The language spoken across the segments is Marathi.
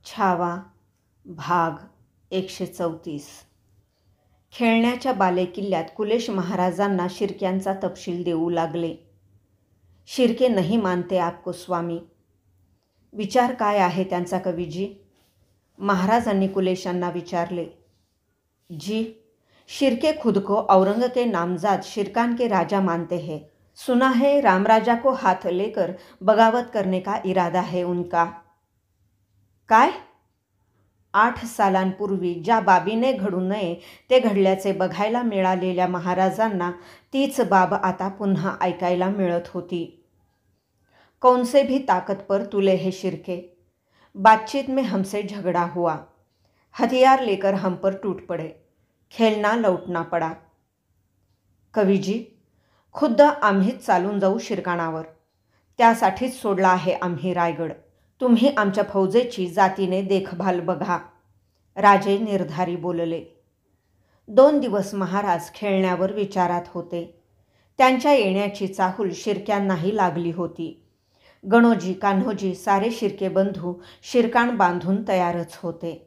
छावा भाग 134. खेळण्याच्या बालेकिल्ल्यात कुलेश महाराजांना शिर्क्यांचा तपशील देऊ लागले. शिर्के नहीं मानते आपको स्वामी. विचार काय आहे त्यांचा कवीजी? महाराजांनी कुलेशांना विचारले. जी, शिर्के खुद को औरंग के नामजाद शिरकान के राजा मानते हैं. सुना है रामराजा को हाथ लेकर बगावत करने का इरादा है उनका. काय? 8 सालांपूर्वी ज्या बाबीने घडू नये ते घडल्याचे बघायला मिळालेल्या महाराजांना तीच बाब आता पुन्हा ऐकायला मिळत होती. कौन से भी ताकत पर तुले है शिर्के. बातचीत में हमसे झगड़ा हुआ. हथियार लेकर हम पर टूट पड़े. खेलना लौटना पड़ा. कवीजी, खुद्द आम्हीच चालून जाऊ शिरकाणावर. त्यासाठीच सोडला आहे आम्ही रायगड. तुम्ही आमच्या फौजेची जातीने देखभाल बघा. राजे निर्धारी बोलले. 2 दिवस महाराज खेळण्यावर विचारात होते. त्यांच्या येण्याची चाहूल शिर्क्यांनाही लागली होती. गणोजी कान्होजी सारे शिर्के बंधू शिरकाण बांधून तयारच होते.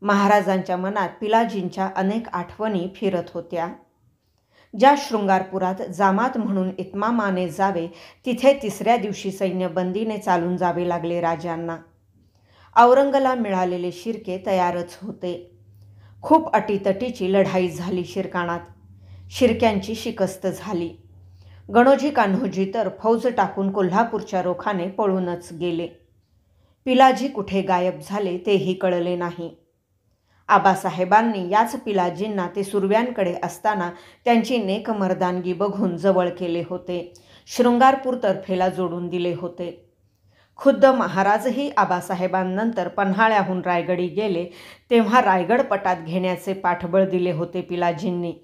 महाराजांच्या मनात पिलाजींच्या अनेक आठवणी फिरत होत्या. ज्या शृंगारपुरात जामात म्हणून इत्मामाने जावे तिथे 3ऱ्या दिवशी सैन्यबंदीने चालून जावे लागले राजांना. औरंगला मिळालेले शिर्के तयारच होते. खूप अटीतटीची लढाई झाली शिरकाणात. शिर्क्यांची शिकस्त झाली. गणोजी कान्होजी तर फौज टाकून कोल्हापूरच्या रोखाने पळूनच गेले. पिलाजी कुठे गायब झाले तेही कळले नाही. आबासाहेबांनी याच पिलाजींना ते सुरव्यांकडे असताना त्यांची नेक मर्दानगी बघून जवळ केले होते. शृंगारपूर तर्फेला जोडून दिले होते. खुद्द महाराजही आबासाहेबांनंतर पन्हाळ्याहून रायगडी गेले तेव्हा रायगड पटात घेण्याचे पाठबळ दिले होते पिलाजींनी.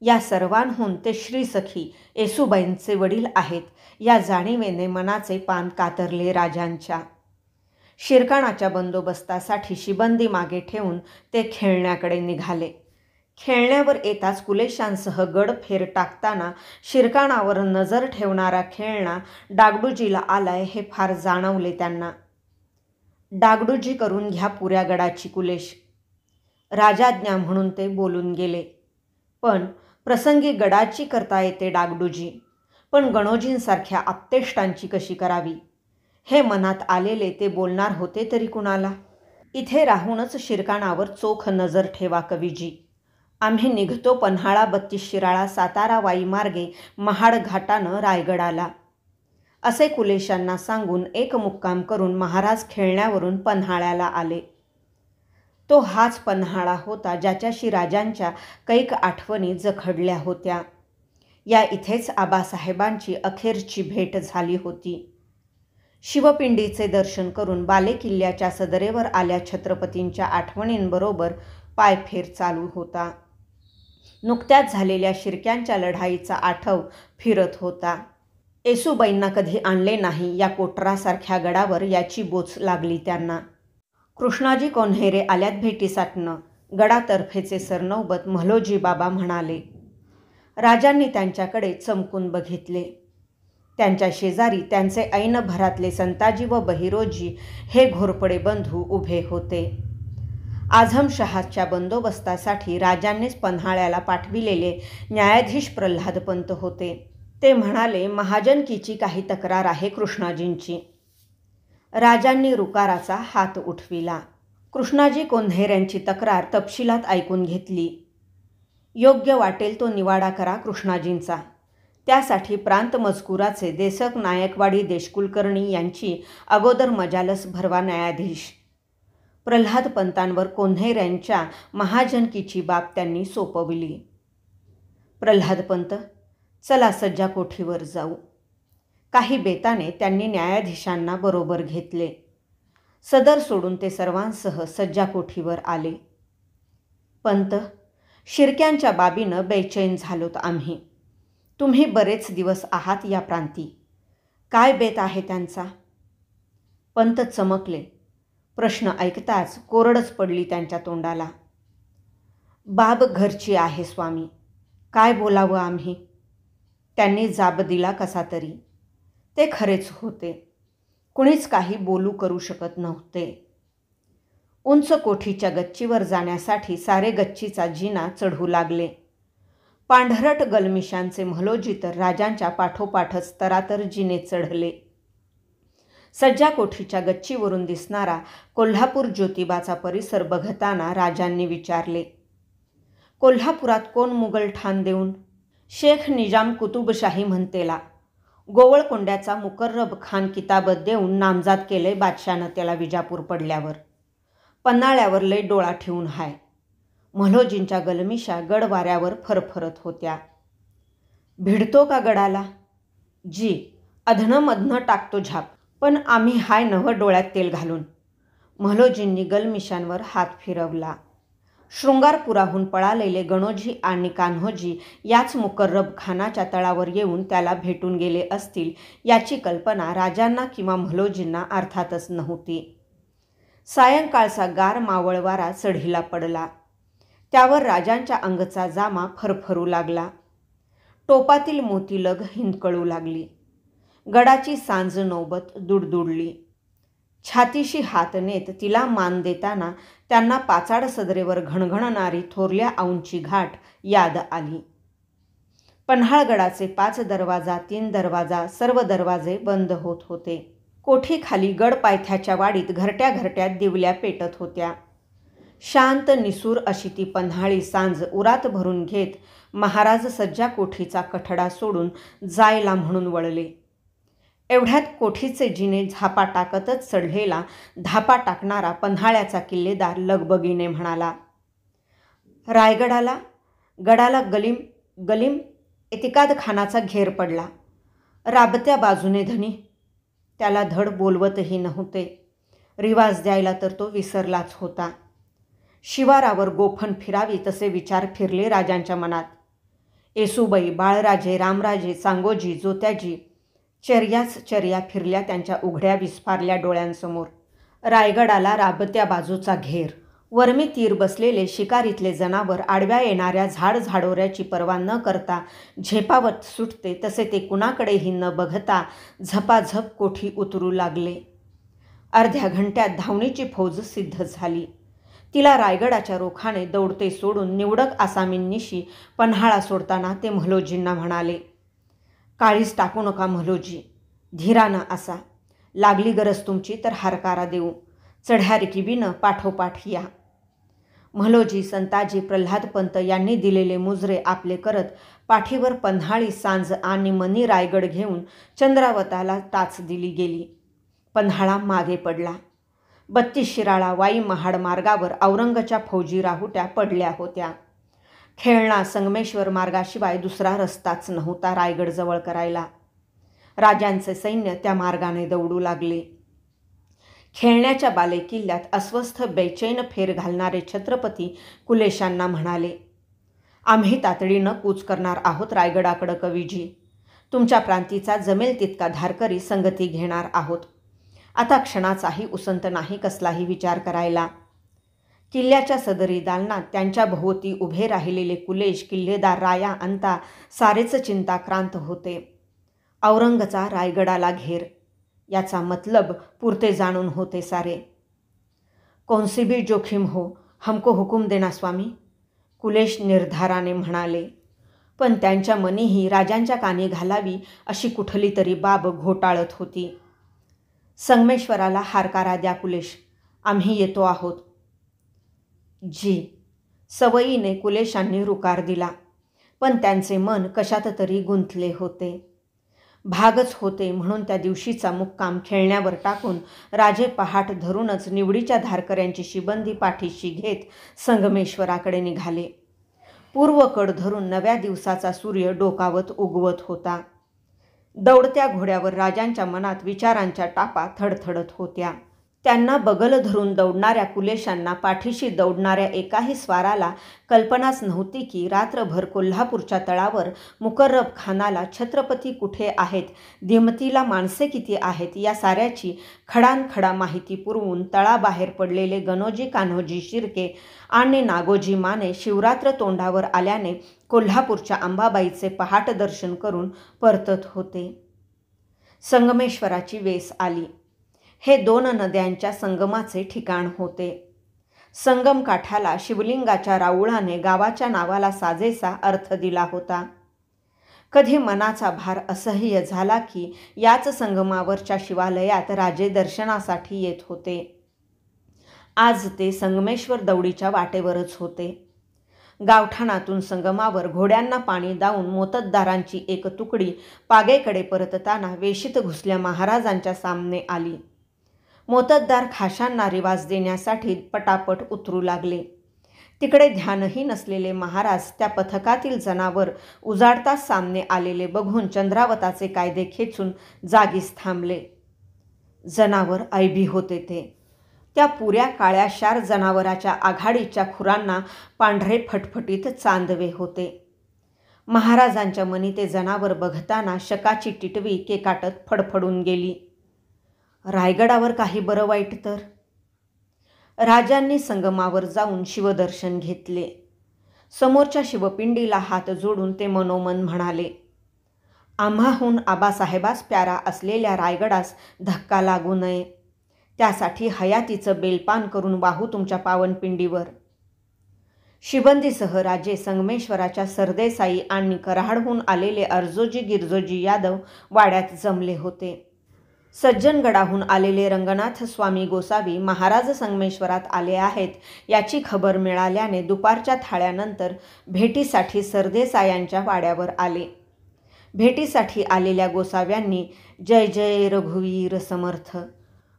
या सर्वांहून ते श्रीसखी येसूबाईंचे वडील आहेत या जाणीवेने मनाचे पान कातरले राजांच्या. शिरकाणाच्या बंदोबस्तासाठी शिबंदी मागे ठेवून ते खेळण्याकडे निघाले. खेळण्यावर येताच कुलेशांसह गड फेर टाकताना शिरकाणावर नजर ठेवणारा खेळणा डागडुजीला आलाय हे फार जाणवले त्यांना. डागडुजी करून घ्या पुऱ्या गडाची कुलेश. राजाज्ञा म्हणून ते बोलून गेले. पण प्रसंगी गडाची करता येते डागडुजी, पण गणोजींसारख्या आप्तेष्टांची कशी करावी हे मनात आलेले ते बोलणार होते तरी कुणाला. इथे राहूनच शिरकाणावर चोख नजर ठेवा कवीजी. आम्ही निघतो पन्हाळा 32 शिराळा सातारा वाई मार्गे महाड घाटानं रायगडाला. असे कुलेशांना सांगून एक मुक्काम करून महाराज खेळण्यावरून पन्हाळ्याला आले. तो हाच पन्हाळा होता ज्याच्याशी राजांच्या कैक आठवणी जखडल्या होत्या. या इथेच आबासाहेबांची अखेरची भेट झाली होती. शिवपिंडीचे दर्शन करून बालेकिल्ल्याच्या सदरेवर आल्या छत्रपतींच्या आठवणींबरोबर पायफेर चालू होता. नुकत्याच झालेल्या शिर्क्यांच्या लढाईचा आठव फिरत होता. येसूबाईंना कधी आणले नाही या कोटरासारख्या गडावर याची बोच लागली त्यांना. कृष्णाजी कोण्हेरे आल्यात भेटीसाठनं. गडातर्फेचे सरनौबत म्हालोजी बाबा म्हणाले. राजांनी त्यांच्याकडे चमकून बघितले. त्यांच्या शेजारी त्यांचे ऐन भरातले संताजी व बहिरोजी हे घोरपडे बंधू उभे होते. आझमशहाच्या बंदोबस्तासाठी राजांनीच पन्हाळ्याला पाठविलेले न्यायाधीश प्रल्हादपंत होते. ते म्हणाले, महाजनकीची काही तक्रार आहे कृष्णाजींची. राजांनी रुकाराचा हात उठविला. कृष्णाजी कोण्हेऱ्यांची तक्रार तपशिलात ऐकून घेतली. योग्य वाटेल तो निवाडा करा कृष्णाजींचा. त्यासाठी प्रांत मजकुराचे देसक नायकवाडी देशकुलकर्णी यांची अगोदर मजालस भरवा न्यायाधीश. प्रल्हादपंतांवर कोण्हेऱ्यांच्या महाजनकीची बाब त्यांनी सोपविली. प्रल्हादपंत, चला सज्जा कोठीवर जाऊ. काही बेताने त्यांनी न्यायाधीशांना बरोबर घेतले. सदर सोडून ते सर्वांसह सज्जा कोठीवर आले. पंत, शिर्क्यांच्या बाबीनं बेचैन झालोत आम्ही. तुम्ही बरेच दिवस आहात या प्रांती. काय बेत आहे त्यांचा? पंत चमकले. प्रश्न ऐकताच कोरडच पडली त्यांच्या तोंडाला. बाब घरची आहे स्वामी. काय बोलावं आम्ही? त्यांनी जाब दिला कसा तरी. ते खरेच होते. कुणीच काही बोलू करू शकत नव्हते. उंच कोठीच्या गच्चीवर जाण्यासाठी सारे गच्चीचा जिना चढू लागले. पांढरट गलमिशांचे म्हलोजी तर राजांच्या पाठोपाठच तरातर जिने चढले. सज्जा कोठीच्या गच्चीवरून दिसणारा कोल्हापूर ज्योतिबाचा परिसर बघताना राजांनी विचारले, कोल्हापुरात कोण मुघल ठाण देऊन? शेख निजाम कुतुबशाही म्हणतेला. गोवळकोंड्याचा मुकर्रब खान किताबत देऊन नामजाद केले बादशानं त्याला विजापूर पडल्यावर. पन्हाळ्यावर लय डोळा ठेवून हाय. म्हलोजींच्या गलमिशा गड वाऱ्यावर फरफरत होत्या. भिडतो का गडाला? जी, अधनं टाकतो झाप, पण आम्ही हाय नव डोळ्यात तेल घालून. म्हलोजींनी गलमिशांवर हात फिरवला. शृंगारपुराहून पळालेले गणोजी आणि कान्होजी याच मुकर्रब खानाच्या तळावर येऊन त्याला भेटून गेले असतील याची कल्पना राजांना किंवा म्हलोजींना अर्थातच नव्हती. सायंकाळचा गार मावळ वारा चढीला पडला. त्यावर राजांच्या अंगचा जामा फरफरू लागला. टोपातील मोतीलग हिंदकळू लागली. गडाची सांज नौबत दुडदुडली. छातीशी हात नेत तिला मान देताना त्यांना पाचाड सदरेवर घणघणणारी थोरल्या औंची घाट याद आली. पन्हाळगडाचे 5 दरवाजा 3 दरवाजा सर्व दरवाजे बंद होत होते. कोठीखाली गडपायथ्याच्या वाडीत घरट्या घरट्यात दिवल्या पेटत होत्या. शांत निसूर अशी ती पन्हाळी सांज उरात भरून घेत महाराज सज्जा कोठीचा कठडा सोडून जायला म्हणून वळले. एवढ्यात कोठीचे जिने झापा टाकतच चढलेला धापा टाकणारा पन्हाळ्याचा किल्लेदार लगबगीने म्हणाला, रायगडाला गडाला गलीम एतिकाद खानाचा घेर पडला. राबत्या बाजूने धनी. त्याला धड बोलवतही नव्हते. रिवाज द्यायला तर तो विसरलाच होता. शिवारावर गोफण फिरावी तसे विचार फिरले राजांच्या मनात. येसूबाई, बाळराजे, रामराजे, चांगोजी, जोत्याजी चर्या फिरल्या त्यांच्या उघड्या विस्फारल्या डोळ्यांसमोर. रायगडाला राबत्या बाजूचा घेर. वर्मी तीर बसलेले शिकारीतले जनावर आडव्या येणाऱ्या झाडोऱ्याची पर्वा न करता झेपावत सुटते तसे ते कुणाकडेही न बघता झपाझप कोठी उतरू लागले. अर्ध्या घंट्यात धावणीची फौज सिद्ध झाली. तिला रायगडाच्या रोखाने दौडते सोडून निवडक आसामींनिशी पन्हाळा सोडताना ते म्हलोजींना म्हणाले, काळीच टाकू नका म्हलोजी, धीरानं असा. लागली गरज तुमची तर हारकारा देऊ. चढ्या रिकिबीनं पाठोपाठ या. म्हलोजी, संताजी, प्रल्हादपंत यांनी दिलेले मुजरे आपले करत पाठीवर पन्हाळी सांज आणि मनी रायगड घेऊन चंद्रावताला टाच दिली गेली. पन्हाळा मागे पडला. 32 शिराळा वाई महाड मार्गावर औरंगच्या फौजी राहुट्या पडल्या होत्या. खेळणा संगमेश्वर मार्गाशिवाय दुसरा रस्ताच नव्हता रायगड जवळ करायला. राजांचे सैन्य त्या मार्गाने दौडू लागले. खेळण्याच्या बालेकिल्ल्यात अस्वस्थ बेचैन फेर घालणारे छत्रपती कुलेशांना म्हणाले, आम्ही तातडीनं कूच करणार आहोत रायगडाकडं कवीजी. तुमच्या प्रांतीचा जमेल तितका धारकरी संगती घेणार आहोत. आता क्षणाचाही उसंत नाही कसलाही विचार करायला. किल्ल्याच्या सदरी दालनात त्यांच्या भोवती उभे राहिलेले कुलेश, किल्लेदार, राया अंता सारेच चिंताक्रांत होते. औरंगचा रायगडाला घेर याचा मतलब पुरते जाणून होते सारे. कौनसी भी जोखिम हो, हमको हुकुम देना स्वामी, कुलेश निर्धाराने म्हणाले. पण त्यांच्या मनीही राजांच्या कानी घालावी अशी कुठली तरी बाब घोटाळत होती. संगमेश्वराला हारकारा द्या कुलेश, आम्ही येतो आहोत. जी. सवयीने कुलेशांनी रुकार दिला, पण त्यांचे मन कशात तरी गुंतले होते. भागच होते म्हणून त्या दिवशीचा मुक्काम खेळण्यावर टाकून राजे पहाट धरूनच निवडीच्या धारकऱ्यांची शिबंदी पाठीशी घेत संगमेश्वराकडे निघाले. पूर्वकड धरून नव्या दिवसाचा सूर्य डोकावत उगवत होता. दौडत्या घोड्यावर राजांच्या मनात विचारांच्या टापा थडथडत होत्या. त्यांना बगल धरून दौडणाऱ्या कुलेशांना पाठीशी दौडणाऱ्या एकाही स्वाराला कल्पनाच नव्हती की रात्रभर कोल्हापूरच्या तळावर मुकर्रब खानाला छत्रपती कुठे आहेत, दिमतीला माणसे किती आहेत या साऱ्याची खडानखडा माहिती पुरवून तळाबाहेर पडलेले गणोजी, कान्होजी शिर्के आणि नागोजी माने शिवरात्र तोंडावर आल्याने कोल्हापूरच्या अंबाबाईचे पहाट दर्शन करून परतत होते. संगमेश्वराची वेस आली. हे 2 नद्यांच्या संगमाचे ठिकाण होते. संगम काठाला शिवलिंगाच्या राऊळाने गावाच्या नावाला साजेसा अर्थ दिला होता. कधी मनाचा भार असह्य झाला की याच संगमावरच्या शिवालयात राजे दर्शनासाठी येत होते. आज ते संगमेश्वर दौडीच्या वाटेवरच होते. गावठाणातून संगमावर घोड्यांना पाणी दावून मोत्तद्दारांची एक तुकडी पागेकडे परतताना वेशीत घुसल्या महाराजांच्या सामने आली. मोत्तद्दार खाशांना रिवाज देण्यासाठी पटापट उतरू लागले. तिकडे ध्यानही नसलेले महाराज त्या पथकातील जनावर उजाडताच सामने आलेले बघून चंद्रावताचे कायदे खेचून जागीच थांबले. जनावर ऐबी होते ते. त्या पुऱ्या काळ्याशार जनावराच्या आघाडीच्या खुरांना पांढरे फटफटीत चांदवे होते. महाराजांच्या मनी ते जनावर बघताना शकाची टिटवी केकाटत फडफडून गेली. रायगडावर काही बरं वाईट तर. राजांनी संगमावर जाऊन शिवदर्शन घेतले. समोरच्या शिवपिंडीला हात जोडून ते मनोमन म्हणाले, आम्हाहून आबासाहेबास प्यारा असलेल्या रायगडास धक्का लागू नये, त्यासाठी हयातीचं बेलपान करून वाहू तुमच्या पावनपिंडीवर. शिबंदीसह राजे संगमेश्वराच्या सरदेसाई आणि कराडहून आलेले अर्जोजी गिरजोजी यादव वाड्यात जमले होते. सज्जनगडाहून आलेले रंगनाथ स्वामी गोसावी महाराज संगमेश्वरात आले आहेत याची खबर मिळाल्याने दुपारच्या थाळ्यानंतर भेटीसाठी सरदेसायांच्या वाड्यावर आले. भेटीसाठी आलेल्या गोसाव्यांनी जय जय रघुवीर समर्थ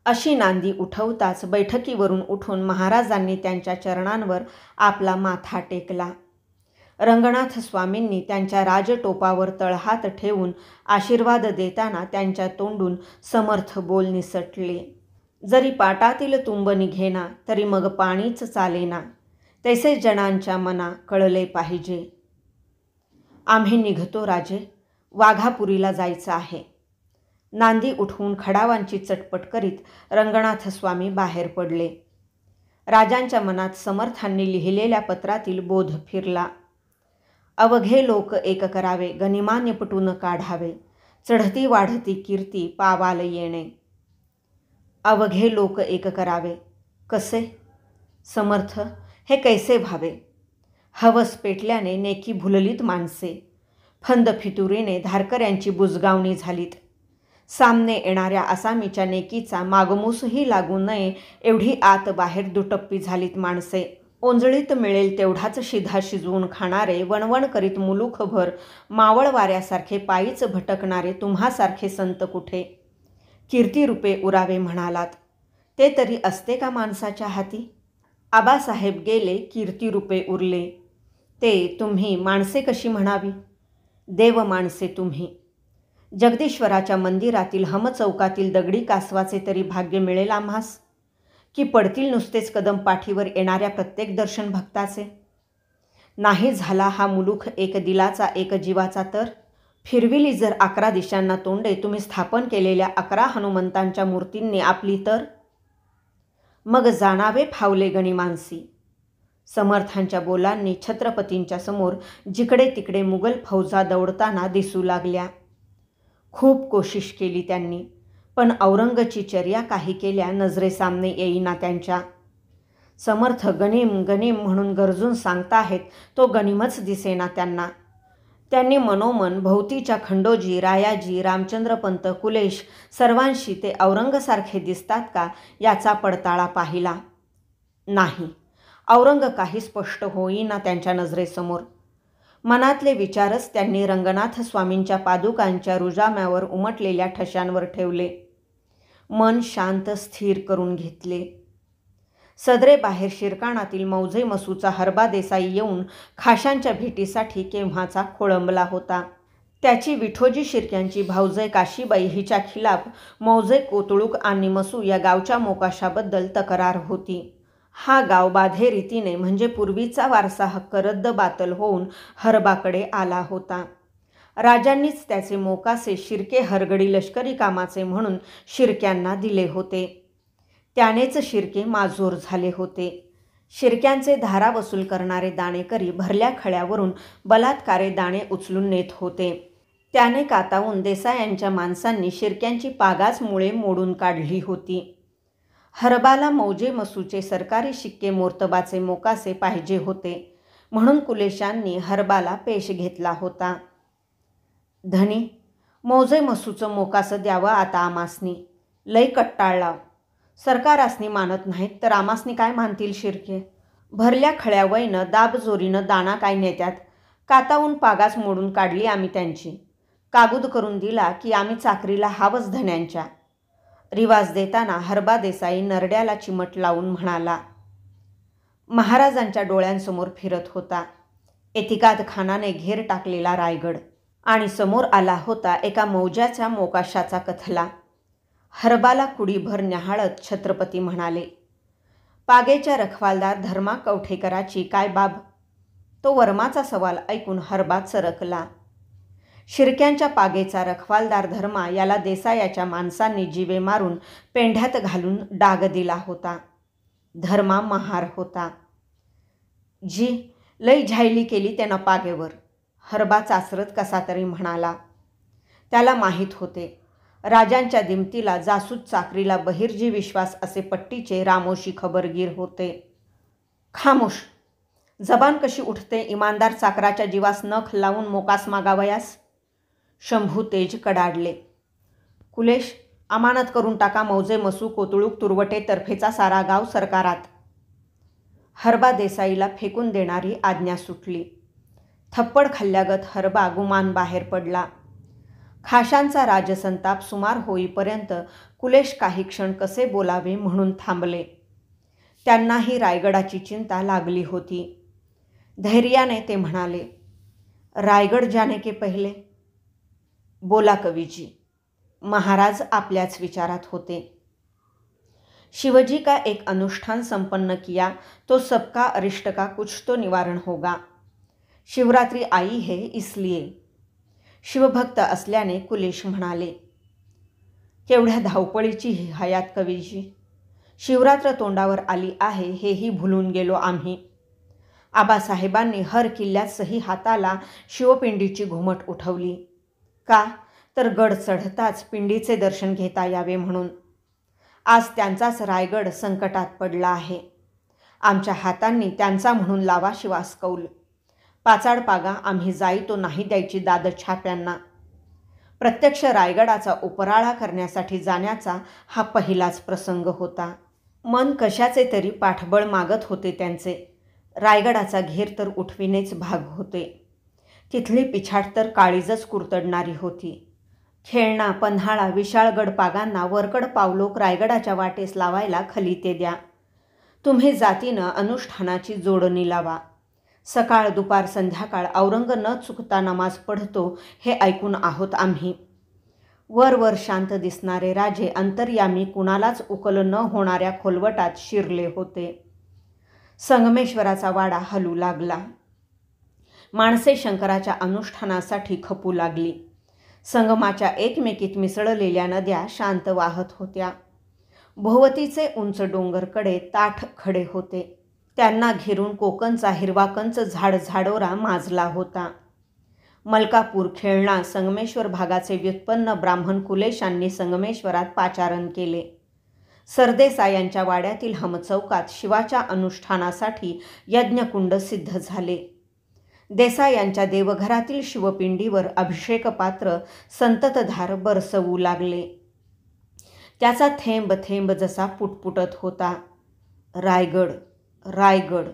अशी नांदी उठवताच बैठकीवरून उठून महाराजांनी त्यांच्या चरणांवर आपला माथा टेकला. रंगनाथ स्वामींनी त्यांच्या राजटोपावर तळहात ठेवून आशीर्वाद देताना त्यांच्या तोंडून समर्थ बोल निसटले. जरी पाटातील तुंब निघेना तरी मग पाणीच चालेना, तैसे जणांच्या मना कळले पाहिजे. आम्ही निघतो राजे, वाघापुरीला जायचं आहे. नांदी उठवून खडावांची चटपट करीत रंगनाथ स्वामी बाहेर पडले. राजांच्या मनात समर्थांनी लिहिलेल्या पत्रातील बोध फिरला. अवघे लोक एक करावे, गनिमा निपटून काढावे, चढती वाढती कीर्ती पावाल येणे. अवघे लोक एक करावे कसे? समर्थ, हे कैसे व्हावे? हवस पेटल्याने नेकी भुललीत माणसे, फंद फितुरीने धारकऱ्यांची बुजगावणी झालीत. सामने येणाऱ्या आसामीच्या नेकीचा मागमूसही लागू नये एवढी आत बाहेर दुटप्पी झालीत माणसे. ओंजळीत मिळेल तेवढाच शिधा शिजवून खाणारे, वणवण करीत मुलूखभर मावळ वाऱ्यासारखे पायीच भटकणारे तुम्हासारखे संत कुठे? कीर्तिरूपे उरावे म्हणालात, ते तरी असते का माणसाच्या हाती? आबासाहेब गेले, कीर्तिरूपे उरले. ते तुम्ही माणसे कशी म्हणावी? देव माणसे तुम्ही. जगदीश्वराच्या मंदिरातील हमचौकातील दगडी कासवाचे तरी भाग्य मिळेल आम्हास, की पडतील नुसतेच कदम पाठीवर येणाऱ्या प्रत्येक दर्शन भक्ताचे? नाही झाला हा मुलूख एक दिलाचा एक जीवाचा तर? फिरविली जर 11 दिशांना तोंडे तुम्ही स्थापन केलेल्या 11 हनुमंतांच्या मूर्तींनी आपली तर? मग जाणावे फावले गणिमानसी. समर्थांच्या बोलांनी छत्रपतींच्या समोर जिकडे तिकडे मुघल फौजा दौडताना दिसू लागल्या. खूप कोशिश केली त्यांनी, पण औरंगची चर्या काही केल्या नजरेसामने येईना त्यांच्या. समर्थ गनिम गनिम म्हणून गरजून सांगताहेत, तो गनिमच दिसेना त्यांना. त्यांनी मनोमन भोवतीच्या खंडोजी, रायाजी, रामचंद्रपंत, कुलेश सर्वांशी ते औरंगसारखे दिसतात का याचा पडताळा पाहिला. नाही, औरंग काही स्पष्ट होईना त्यांच्या नजरेसमोर. मनातले विचारच त्यांनी रंगनाथ स्वामींच्या पादुकांच्या रुजाम्यावर उमटलेल्या ठशांवर ठेवले. मन शांत स्थिर करून घेतले. सदरे बाहेर शिरकाणातील मौजे मसूचा हरबा देसाई येऊन खाशांच्या भेटीसाठी केव्हाचा खोळंबला होता. त्याची विठोजी शिर्क्यांची भाऊजय काशीबाई हिच्या खिलाफ मौजे कोतळूक आणि मसू या गावच्या मोकाशाबद्दल तक्रार होती. हा गाव बाधे रीतीने म्हणजे पूर्वीचा वारसा हक्क रद्द बातल होऊन हरबाकडे आला होता. राजांनीच त्याचे मोकासे शिर्के हरगडी लष्करी कामाचे म्हणून शिर्क्यांना दिले होते. त्यानेच शिर्के माजोर झाले होते. शिर्क्यांचे धारा वसूल करणारे दाणेकरी भरल्या खळ्यावरून बलात्कारे दाणे उचलून नेत होते. त्याने कातावून देसायांच्या माणसांनी शिर्क्यांची पागाच मुळे मोडून काढली होती. हरबाला मौजे मसूचे सरकारी शिक्के मोर्तबाचे मोकासे पाहिजे होते, म्हणून कुलेशांनी हरबाला पेश घेतला होता. धनी, मौजे मसूचं मोकासं द्यावं आता आमासनी. लई कट्टाळलाव. सरकारासनी मानत नाहीत तर आमासनी काय मानतील शिर्के. भरल्या खळ्या वयनं दाबजोरीनं दाणा काय नेत्यात. कातावून पागाच मोडून काढली आम्ही त्यांची. कागूद करून दिला की आम्ही चाकरीला हावच धन्यांच्या. रिवाज देताना हरबा देसाई नरड्याला चिमट लावून म्हणाला. महाराजांच्या डोळ्यांसमोर फिरत होता एतिकाद खानाने घेर टाकलेला रायगड आणि समोर आला होता एका मौजाच्या मोकाशाचा कथला. हरबाला कुडीभर न्याहाळत छत्रपती म्हणाले, पागेच्या रखवालदार धर्मा कवठेकराची काय बाब. तो वर्माचा सवाल ऐकून हरबा चरकला. शिर्क्यांच्या पागेचा रखवालदार धर्मा याला देसायाच्या माणसांनी जीवे मारून पेंढ्यात घालून डाग दिला होता. धर्मा महार होता. जी लई झायली केली त्यानं पागेवर. हरबा चाचरत कसा तरी म्हणाला. त्याला माहीत होते राजांच्या दिमतीला जासूद चाकरीला बहिर्जी विश्वास असे पट्टीचे रामोशी खबरगीर होते. खामोश. जबान कशी उठते इमानदार चाकराच्या जीवास नख लावून मोकास मागावयास. शंभू तेज कडाडले. कुलेश, अमानत करून टाका मौजे मसू कोतुळूक तुरवटे तर्फेचा सारा गाव सरकारात. हरबा देसाईला फेकून देणारी आज्ञा सुटली. थप्पड खाल्ल्यागत हरबा गुमान बाहेर पडला. खाशांचा राजसंताप सुमार होईपर्यंत कुलेश काही क्षण कसे बोलावे म्हणून थांबले. त्यांनाही रायगडाची चिंता लागली होती. धैर्याने ते म्हणाले, रायगड जाने के पहिले. बोला कवीजी. महाराज आपल्याच विचारात होते. शिवजी का एक अनुष्ठान संपन्न किया तो सबका अरिष्ट का कुछ तो निवारण होगा. शिवरात्री आई है इसलिए. शिवभक्त असल्याने कुलेश म्हणाले. केवढ्या धावपळीची ही हयात कवीजी. शिवरात्र तोंडावर आली आहे हेही भुलून गेलो आम्ही. आबासाहेबांनी हर किल्ल्यात सही हाताला शिवपिंडीची घुमट उठवली. का तर गड चढताच पिंडीचे दर्शन घेता यावे म्हणून. आज त्यांचाच रायगड संकटात पडला आहे. आमच्या हातांनी त्यांचा म्हणून लावा शिवास कौल. पाचाड पागा आम्ही जाई तो नाही द्यायची दाद छाप्यांना. प्रत्यक्ष रायगडाचा उपराळा करण्यासाठी जाण्याचा हा पहिलाच प्रसंग होता. मन कशाचे तरी पाठबळ मागत होते त्यांचे. रायगडाचा घेर तर उठविणेच भाग होते. तिथली पिछाड तर काळीजच कुरतडणारी होती. खेळणा पन्हाळा विशाळगड पागांना वरकड पावलोक रायगडाच्या वाटेस लावायला खलिते द्या. तुम्ही जातीनं अनुष्ठानाची जोडणी लावा. सकाळ दुपार संध्याकाळ औरंग न चुकता नमाज पढतो हे ऐकून आहोत आम्ही. वर वर शांत दिसणारे राजे अंतर्यामी कुणालाच उकल न होणाऱ्या खोलवटात शिरले होते. संगमेश्वराचा वाडा हलू लागला. माणसे शंकराच्या अनुष्ठानासाठी खपू लागली. संगमाच्या एकमेकीत मिसळलेल्या नद्या शांत वाहत होत्या. भोवतीचे उंच डोंगरकडे ताठ खडे होते. त्यांना घेरून कोकणचा हिरवाकंच झाडझाडोरा माजला होता. मलकापूर खेळणा संगमेश्वर भागाचे व्युत्पन्न ब्राह्मण कुलेशांनी संगमेश्वरात पाचारण केले. सरदेसायांच्या वाड्यातील हमचौकात शिवाच्या अनुष्ठानासाठी यज्ञकुंड सिद्ध झाले. देसायांच्या देवघरातील शिवपिंडीवर अभिषेकपात्र संततधार बरसवू लागले. त्याचा थेंब थेंब जसा पुटपुटत होता. रायगड रायगड.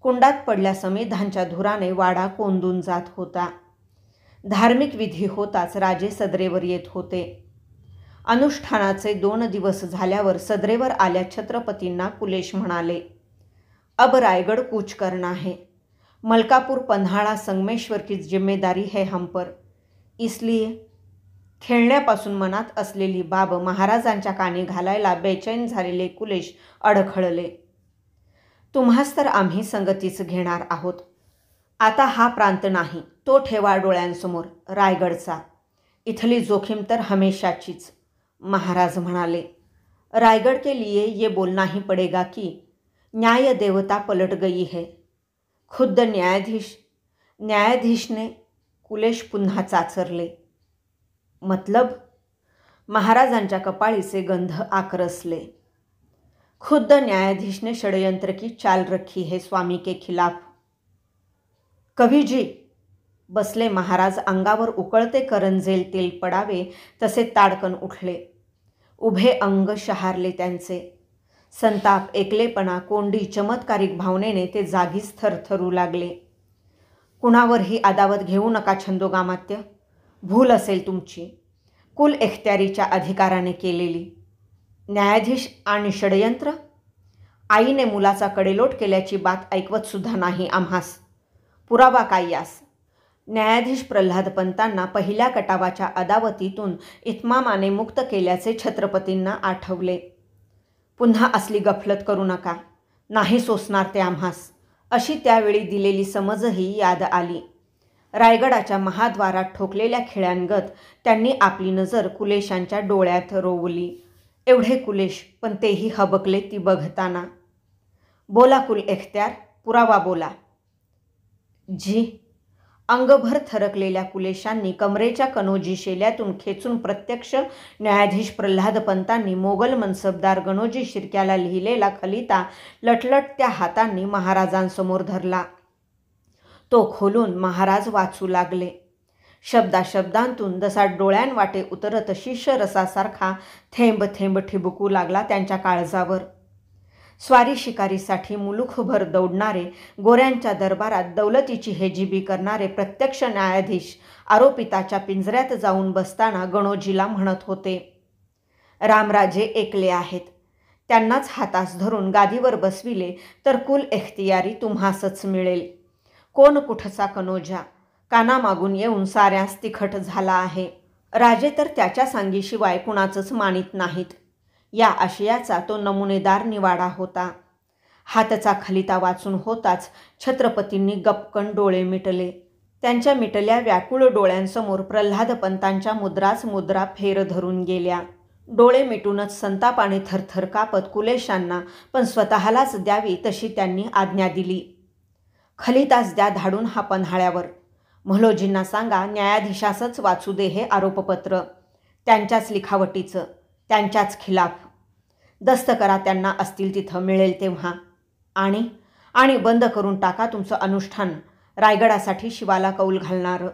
कुंडात पडल्या समेधांच्या धुराने वाडा कोंदून जात होता. धार्मिक विधी होताच राजे सदरेवर येत होते. अनुष्ठानाचे 2 दिवस झाल्यावर सदरेवर आल्या छत्रपतींना कुलेश म्हणाले, अब रायगड कूच करना है. मलकापूर पन्हाळा संगमेश्वर की जिम्मेदारी है हम पर. इसलिए. खेळण्यापासून मनात असलेली बाब महाराजांच्या कानी घालायला बेचैन झालेले कुलेश अडखळले. तुम्हास तर आम्ही संगतीच घेणार आहोत. आता हा प्रांत नाही तो ठेवा डोळ्यांसमोर रायगडचा. इथली जोखीम तर हमेशाचीच. महाराज म्हणाले, रायगड के लिए ये बोलना ही पड़ेगा कि न्याय देवता पलट गई है. खुद्द न्यायाधीशने. कुलेश पुन्हा चाचरले. मतलब. महाराजांच्या कपाळीचे गंध आकरसले. खुद्द न्यायाधीश ने षड्यंत्र की चाल रखी है स्वामी के खिलाफ। कवी जी, बसले महाराज अंगावर उकळते करंजेल तेल पडावे तसे ताडकन उठले. उभे अंग शहारले त्यांचे. संताप, एकलेपणा, कोंडी, चमत्कारिक भावनेने ते जागीच थरथरू लागले. कुणावरही आदावत घेऊ नका छंदोगामात्य. भूल असेल तुमची, कुल एखत्यारीच्या अधिकाराने केलेली. न्यायाधीश आणि षड्यंत्र? आईने मुलाचा कडेलोट केल्याची बात ऐकवत सुद्धा नाही आम्हास. पुरावा काय यास? न्यायाधीश प्रल्हाद पंतांना पहिल्या कटावाच्या अदावतीतून इत्मामाने मुक्त केल्याचे छत्रपतींना आठवले. पुन्हा असली गफलत करू नका, नाही सोसणार ते आम्हास, अशी त्यावेळी दिलेली समजही याद आली. रायगडाच्या महाद्वारात ठोकलेल्या खिळ्यांगत त्यांनी आपली नजर कुलेशांच्या डोळ्यात रोवली. एवढे कुलेश, पण तेही हबकले ती बघताना. बोला कुल एखत्यार, पुरावा बोला. जी. अंगभर थरकलेल्या कुलेशांनी कमरेच्या कनोजी शेल्यातून खेचून प्रत्यक्ष न्यायाधीश प्रल्हाद पंतांनी मोगल मनसबदार गणोजी शिर्क्याला लिहिलेला खलिता लटलटत्या हातांनी महाराजांसमोर धरला. तो खोलून महाराज वाचू लागले. शब्दाशब्दांतून जसा डोळ्यांवाटे उतरत शिष्यरसासारखा थेंब थेंब ठिबकू लागला त्यांच्या काळजावर. स्वारी शिकारीसाठी मुलुखभर दौडणारे, गोऱ्यांच्या दरबारात दौलतीची हेजिबी करणारे प्रत्यक्ष न्यायाधीश आरोपिताच्या पिंजऱ्यात जाऊन बसताना गणोजीला म्हणत होते, रामराजे एकले आहेत. त्यांनाच हातास धरून गादीवर बसविले तर कुल एखतियारी तुम्हासच मिळेल. कोण कुठचा कनोजा कानामागून येऊन साऱ्यास तिखट झाला आहे. राजे तर त्याच्या सांगीशिवाय कुणाचंच मानित नाहीत. या आशयाचा तो नमुनेदार निवाडा होता. हातचा खलिता वाचून होताच छत्रपतींनी गपकन डोळे मिटले. त्यांच्या मिटल्या व्याकुळ डोळ्यांसमोर प्रल्हाद पंतांच्या मुद्राच मुद्रा फेर धरून गेल्या. डोळे मिटूनच संतापाने थरथर कापत कुलेशांना पण स्वतःलाच द्यावी तशी त्यांनी आज्ञा दिली. खलिताच द्या धाडून हा पन्हाळ्यावर. म्हालोजींना सांगा न्यायाधीशासच वाचू दे हे आरोपपत्र. त्यांच्याच लिखावटीचं, त्यांच्याच खिलाफ. दस्त करा त्यांना असतील तिथं, मिळेल तेव्हा. आणि बंद करून टाका तुमचं अनुष्ठान, रायगडासाठी शिवाला कौल घालणारं.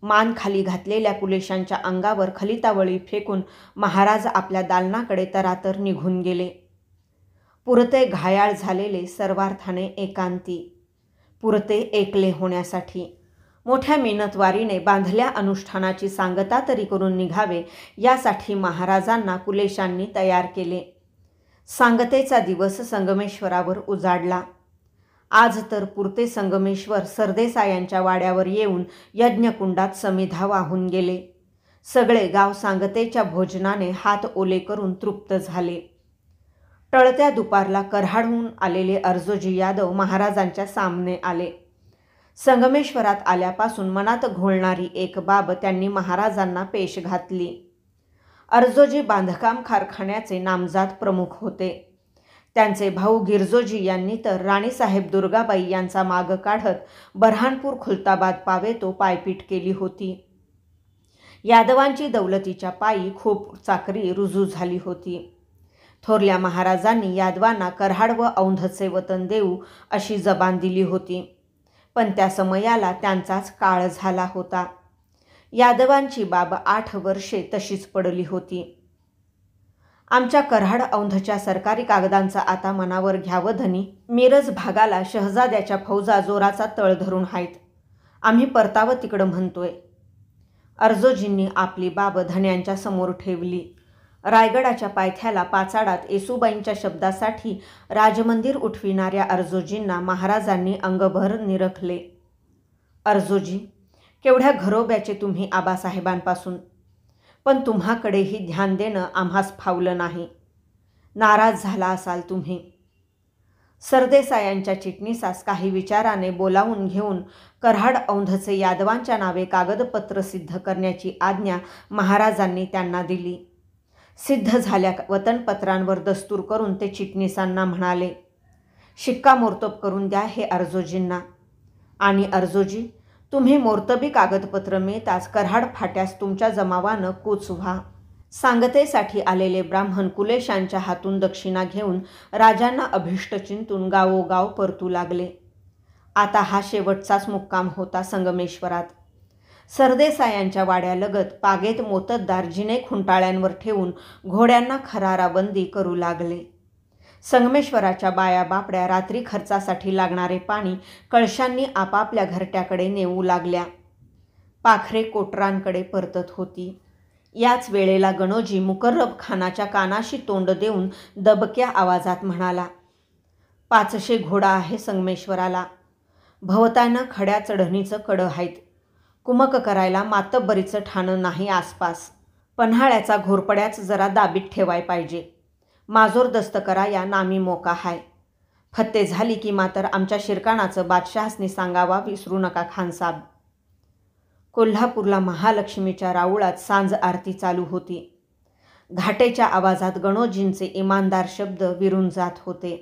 मान खाली घातलेल्या कुलेशांच्या अंगावर खलितावळी फेकून महाराज आपल्या दालनाकडे तरातर निघून गेले. पुरते घायाळ झालेले सर्वार्थाने एकांती, पुरते एकले होण्यासाठी. मोठ्या मिनतवारीने बांधल्या अनुष्ठानाची सांगता तरी करून निघावे यासाठी महाराजांना कुलेशांनी तयार केले. सांगतेचा दिवस संगमेश्वरावर उजाडला. आज तर पुरते संगमेश्वर सरदेसायांच्या वाड्यावर येऊन यज्ञकुंडात समिधा वाहून गेले. सगळे गाव सांगतेच्या भोजनाने हात ओले करून तृप्त झाले. टळत्या दुपारला कराडहून आलेले अर्जोजी यादव महाराजांच्या सामने आले. संगमेश्वरात आल्यापासून मनात घोळणारी एक बाब त्यांनी महाराजांना पेश घातली. अर्जोजी बांधकाम कारखान्याचे नामजात प्रमुख होते. त्यांचे भाऊ गिरजोजी यांनी तर राणीसाहेब दुर्गाबाई यांचा माग काढत बऱ्हाणपूर खुलताबाद पावेतो पायपीट केली होती. यादवांची दौलतीच्या पायी खूप चाकरी रुजू झाली होती. थोरल्या महाराजांनी यादवांना कराड व औंधचे वतन देऊ अशी जबान दिली होती. पण त्या समयाला त्यांचाच काळ झाला होता. यादवांची बाब 8 वर्षे तशीच पडली होती. आमच्या कराड औंधच्या सरकारी कागदांचा आता मनावर घ्यावं धनी. मिरज भागाला शहजाद्याच्या फौजा जोराचा तळ धरून आहेत. आम्ही परतावं तिकडं म्हणतोय. अर्जोजींनी आपली बाब धन्यांच्या समोर ठेवली. रायगडाच्या पायथ्याला पाचाडात येसूबाईंच्या शब्दासाठी राजमंदिर उठविणाऱ्या अर्जोजींना महाराजांनी अंगभर निरखले. अर्जोजी, केवढ्या घरोब्याचे तुम्ही आबासाहेबांपासून, पण तुम्हाकडेही ध्यान देणं आम्हास फावलं नाही. नाराज झाला असाल तुम्ही. सरदेसायांच्या चिटणीसास काही विचाराने बोलावून घेऊन कराड औंधचे यादवांच्या नावे कागदपत्र सिद्ध करण्याची आज्ञा महाराजांनी त्यांना दिली. सिद्ध झाल्या वतनपत्रांवर दस्तूर करून ते चिटणीसांना म्हणाले, शिक्कामोर्तब करून द्या हे अर्जोजींना. आणि अर्जोजी, तुम्ही मोर्तबी कागदपत्र मिळताच कराड फाट्यास तुमच्या जमावानं कूच व्हा. सांगतेसाठी आलेले ब्राह्मण कुलेशांच्या हातून दक्षिणा घेऊन राजांना अभिष्ट चिंतून गावोगाव परतू लागले. आता हा शेवटचाच मुक्काम होता संगमेश्वरात. सरदेसायांच्या वाड्यालगत पागेत मोत्तद्दार जिने खुंटाळ्यांवर ठेवून घोड्यांना खराराबंदी करू लागले. संगमेश्वराच्या बाया बापड्या रात्री खर्चासाठी लागणारे पाणी कळशांनी आपापल्या घरट्याकडे नेऊ लागल्या. पाखरे कोटरांकडे परतत होती. याच वेळेला गणोजी मुकर्रब खानाच्या कानाशी तोंड देऊन दबक्या आवाजात म्हणाला, 500 घोडा आहे संगमेश्वराला. भवतानं खड्या चढणीचं कडं आहेत. कुमक करायला मातब्बरीचं ठाणं नाही आसपास. पन्हाळ्याचा घोरपड्याच जरा दाबीत ठेवाय पाहिजे. माजोर दस्तकरा या नामी मोका हाय. फत्ते झाली की मात्र आमच्या शिरकाणाचं बादशहासनी सांगावा विसरू नका खानसाब. कोल्हापूरला महालक्ष्मीच्या राऊळात सांज आरती चालू होती. घाटेच्या आवाजात गणोजींचे इमानदार शब्द विरून जात होते.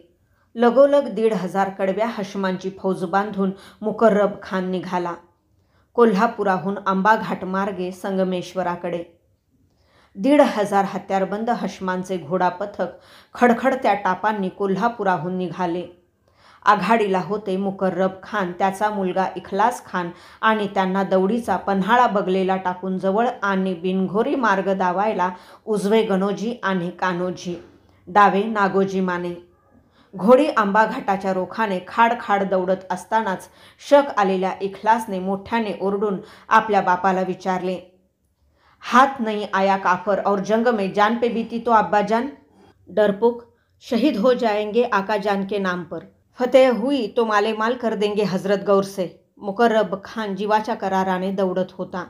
लगोलग 1,500 कडव्या हशमांची फौज बांधून मुकर्रब खान निघाला. कोल्हापुराहून आंबाघाट मार्गे संगमेश्वराकडे. 1,500 हत्यारबंद हशमांचे घोडापथक खडखडत्या टापांनी कोल्हापुराहून निघाले. आघाडीला होते मुकर्रब खान, त्याचा मुलगा इखलास खान आणि त्यांना दौडीचा पन्हाळा बगलेला टाकून जवळ आणि बिनघोरी मार्ग दावायला उजवे गणोजी आणि कान्होजी, डावे नागोजी माने. घोडी आंबाघाटाच्या रोखाने खाड खाड दौडत असतानाच शक आलेल्या इखलासने मोठ्याने ओरडून आपल्या बापाला विचारले, हात नहीं आया काफर और जंग में जान पे बीती तो अब्बाजान. डरपोक, शहीद हो जाएंगे आका जान के नाम पर. फतेह हुई तो माले माल कर देंगे हजरत गौर से. मुकर्रब खान जीवाच्या कराराने दौडत होता.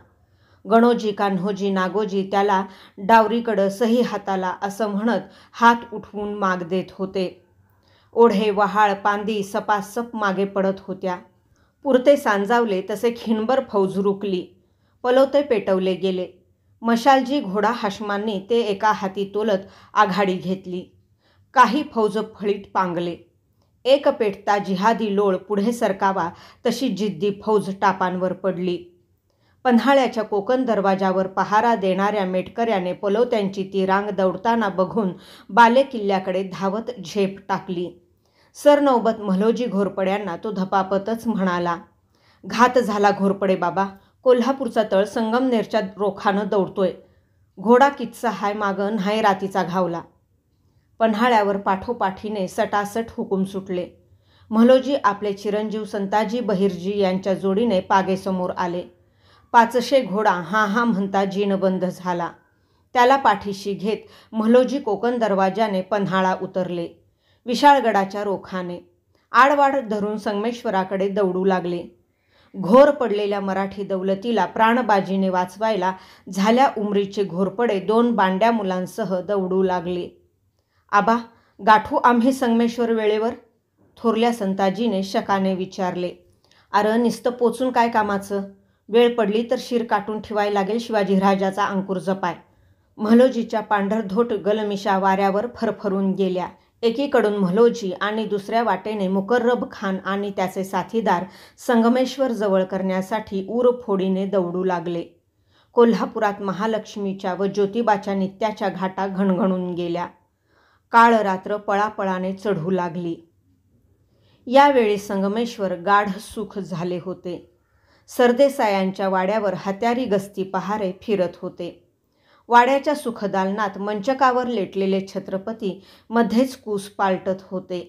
गणोजी, कान्होजी, नागोजी त्याला डावरीकडं सही हाताला असं म्हणत हात उठवून माग देत होते. ओढे, वहाळ, पांदी सपासप मागे पडत होत्या. पुरते सांजावले तसे खिणभर फौज रुकली. पलोते पेटवले गेले. मशालजी घोडा हाशमांनी ते एका हाती तोलत आघाडी घेतली. काही फौज फळीत पांगले. एक पेटता जिहादी लोळ पुढे सरकावा तशी जिद्दी फौज टापांवर पडली. पन्हाळ्याच्या कोकण दरवाजावर पहारा देणाऱ्या मेटकऱ्याने पलोत्यांची ती रांग दौडताना बघून बाले किल्ल्याकडे धावत झेप टाकली. सरनौबत म्हालोजी घोरपड्यांना तो धपापतच म्हणाला, घात झाला घोरपडे बाबा. कोल्हापूरचा तळ संगमनेरच्या रोखानं दौडतोय. घोडा किच्चा हाय मागं नाही रातीचा घावला. पन्हाळ्यावर पाठोपाठीने सटासट हुकूम सुटले. म्हालोजी आपले चिरंजीव संताजी बहिर्जी यांच्या जोडीने पागेसमोर आले. 500 घोडा हा हा म्हणता जीनबंद झाला. त्याला पाठीशी घेत म्हालोजी कोकण दरवाजाने पन्हाळा उतरले. विशाळगडाच्या रोखाने आडवाड धरून संगमेश्वराकडे दौडू लागले. घोर पडलेल्या मराठी दौलतीला प्राणबाजीने वाचवायला झाल्या उमरीचे घोरपडे 2 बांड्या मुलांसह दौडू लागले. आबा, गाठू आम्ही संगमेश्वर वेळेवर? थोरल्या संताजीने शकाने विचारले. अरे नुसतं पोचून काय कामाचं? वेळ पडली तर शिर काटून ठेवायला लागेल शिवाजीराजाचा अंकुर जपाय. म्हालोजीच्या पांढरधोट गलमिशा वाऱ्यावर फरफरून गेल्या. एकीकडून म्हालोजी आणि दुसऱ्या वाटेने मुकर्रब खान आणि त्याचे साथीदार संगमेश्वर जवळ करण्यासाठी उरफोडीने दौडू लागले. कोल्हापुरात महालक्ष्मीच्या व ज्योतिबाच्या नित्याच्या घाटा घणघणून गेल्या. काळ रात्र पळापळाने चढू लागली. यावेळी संगमेश्वर गाढ सुख झाले होते. सरदेसायांच्या वाड्यावर हत्यारी गस्ती पहारे फिरत होते. वाड्याच्या सुखदालनात मंचकावर लेटलेले छत्रपती मध्येच कूस पालटत होते.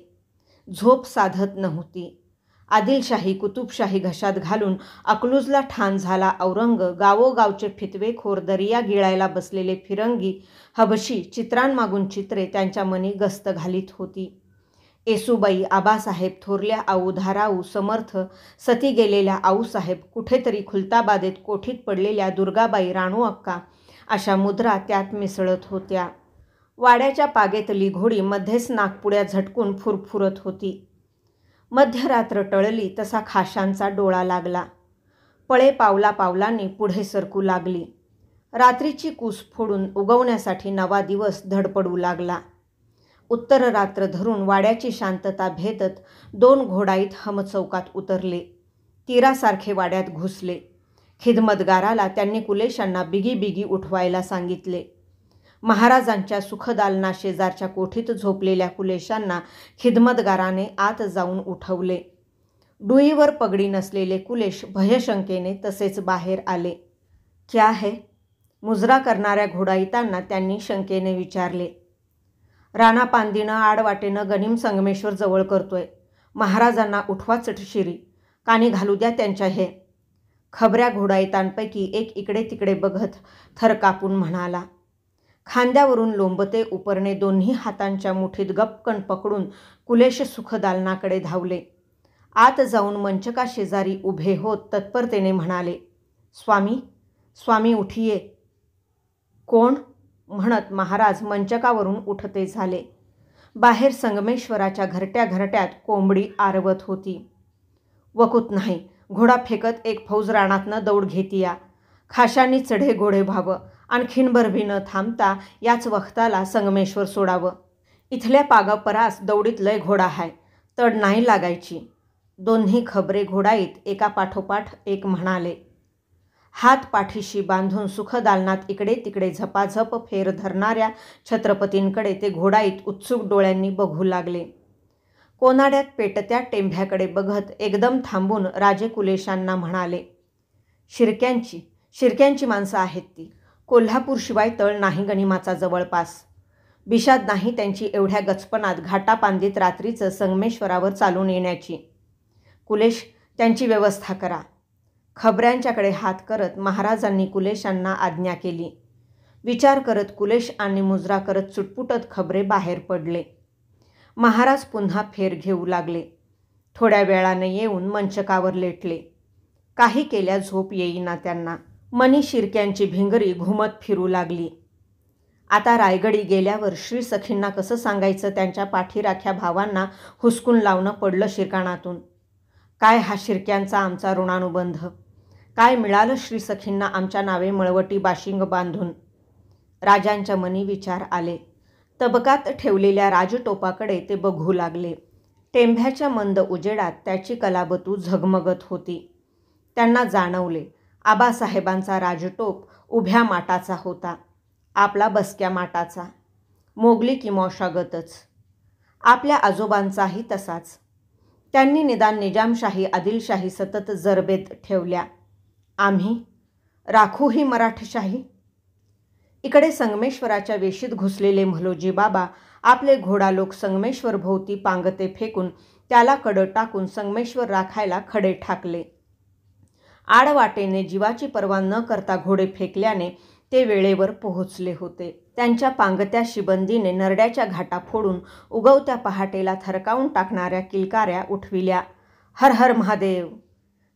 झोप साधत नव्हती. आदिलशाही कुतुबशाही घशात घालून अकलूजला ठाण झाला औरंग. गावोगावचे फितवेखोर दरिया गिळायला बसलेले फिरंगी हबशी चित्रांमागून चित्रे त्यांच्या मनी गस्त घालीत होती. येसूबाई, आबासाहेब, थोरल्या आऊ, धाराऊ, समर्थ, सती गेलेल्या आऊसाहेब, कुठेतरी खुलताबादेत कोठीत पडलेल्या दुर्गाबाई, राणू अक्का अशा मुद्रा त्यात मिसळत होत्या. वाड्याच्या पागेतली घोडी मध्येच नागपुड्या झटकून फुरफुरत होती. मध्यरात्र टळली तसा खाशांचा डोळा लागला. पळे पावला पावलांनी पुढे सरकू लागली. रात्रीची कूस फोडून उगवण्यासाठी नवा दिवस धडपडू लागला. उत्तर रात्र धरून वाड्याची शांतता भेदत 2 घोडाईत हमचौकात उतरले. तीरासारखे वाड्यात घुसले. खिदमतगाराला त्यांनी कुलेशांना बिगी बिगी उठवायला सांगितले. महाराजांच्या सुखदालना शेजारच्या कोठीत झोपलेल्या कुलेशांना खिदमतगाराने आत जाऊन उठवले. डुईवर पगडी नसलेले कुलेश भयशंकेने तसेच बाहेर आले. क्या है? मुजरा करणाऱ्या घोडाईतांना त्यांनी शंकेने विचारले. राणा पांदीनं आडवाटेनं गनिम संगमेश्वर जवळ करतोय. महाराजांना उठवा चटशिरी, कानी घालू द्या त्यांच्या हे. खबऱ्या घोडाईतांपैकी एक इकडे तिकडे बघत थर कापून म्हणाला. खांद्यावरून लोंबते उपरणे दोन्ही हातांच्या मुठीत गपकन पकडून कुलेश सुखदालनाकडे धावले. आत जाऊन मंचका शेजारी उभे होत तत्परतेने म्हणाले. स्वामी, स्वामी उठिये. कोण? म्हणत महाराज मंचकावरून उठते झाले. बाहेर संगमेश्वराच्या घरट्या घरट्यात कोंबडी आरवत होती. वकूत नाही, घोडा फेकत एक फौज रानातनं दौड घेतीया. खाशांनी चढे घोडे व्हावं, आणखीनभर भी न थांबता याच वक्ताला संगमेश्वर सोडावं. इथल्या पागापरास दौडीत लय घोडा हाय, तड नाही लागायची. दोन्ही खबरे घोडाईत एका पाठोपाठ एक म्हणाले. हात पाठीशी बांधून सुखदालनात इकडे तिकडे झपाझप फेर धरणाऱ्या छत्रपतींकडे ते घोडाईत उत्सुक डोळ्यांनी बघू लागले. कोनाड्यात पेटत्या टेंभ्याकडे बघत एकदम थांबून राजे कुलेशांना म्हणाले. शिरक्यांची माणसं आहेत ती. कोल्हापूरशिवाय तळ नाही गनिमाचा जवळपास. बिशाद नाही त्यांची एवढ्या गचपणात घाटापांदीत रात्रीचं संगमेश्वरावर चालून येण्याची. कुलेश, त्यांची व्यवस्था करा. खबऱ्यांच्याकडे हात करत महाराजांनी कुलेशांना आज्ञा केली. विचार करत कुलेश आणि मुजरा करत चुटपुटत खबरे बाहेर पडले. महाराज पुन्हा फेर घेऊ लागले. थोड्या वेळाने येऊन मंचकावर लेटले. काही केल्या झोप येईना त्यांना. मनी शिरक्यांची भिंगरी घुमत फिरू लागली. आता रायगडी गेल्यावर श्रीसखींना कसं सांगायचं त्यांच्या पाठीराख्या भावांना हुसकून लावणं पडलं शिरकाणातून. काय हा शिरक्यांचा आमचा ऋणानुबंध? काय मिळालं श्रीसखींना आमच्या नावे मळवटी बाशिंग बांधून? राजांच्या मनी विचार आले. तबकात ठेवलेल्या राजटोपाकडे ते बघू लागले. टेंभ्याच्या मंद उजेडात त्याची कलाबतू झगमगत होती. त्यांना जाणवले आबासाहेबांचा राजटोप उभ्या माटाचा होता, आपला बसक्या माटाचा. मोगली की मौशागतच. आपल्या आजोबांचाही तसाच. त्यांनी निदान निजामशाही आदिलशाही सतत जरबेत ठेवल्या. आम्ही राखू ही मराठशाही. इकडे संगमेश्वराच्या वेशीत घुसलेले म्हालोजी बाबा आपले घोडालोक संगमेश्वर भोवती पांगते फेकून त्याला कडं टाकून संगमेश्वर राखायला खडे ठाकले. आडवाटेने जीवाची पर्वा न करता घोडे फेकल्याने ते वेळेवर पोहोचले होते. त्यांच्या पांगत्या शिबंदीने नरड्याच्या घाटा फोडून उगवत्या पहाटेला थरकावून टाकणाऱ्या किलकाऱ्या उठविल्या. हर हर महादेव.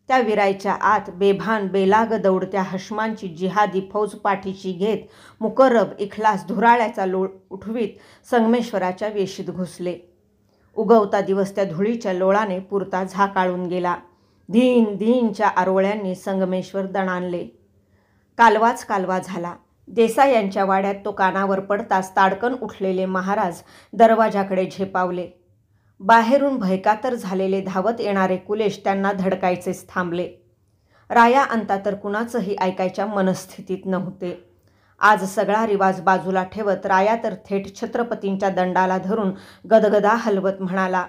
त्या विरायच्या आत बेभान बेलाग दौडत्या हशमांची जिहादी फौज पाठीशी घेत मुकर्रब इखलास धुराळ्याचा लोळ उठवीत संगमेश्वराच्या वेशीत घुसले. उगवता दिवस त्या धुळीच्या लोळाने पुरता झाकाळून गेला. धीन धीनच्या आरोळ्यांनी संगमेश्वर दणाणले. कालवाच कालवा झाला. देसाई यांच्या वाड्यात तो कानावर पडताच ताडकन उठलेले महाराज दरवाजाकडे झेपावले. बाहेरून भयकातर झालेले धावत येणारे कुलेश त्यांना धडकायचेच थांबले. राया अंता तर कुणाचंही ऐकायच्या मनस्थितीत नव्हते. आज सगळा रिवाज बाजूला ठेवत राया तर थेट छत्रपतींच्या दंडाला धरून गदगदा हलवत म्हणाला.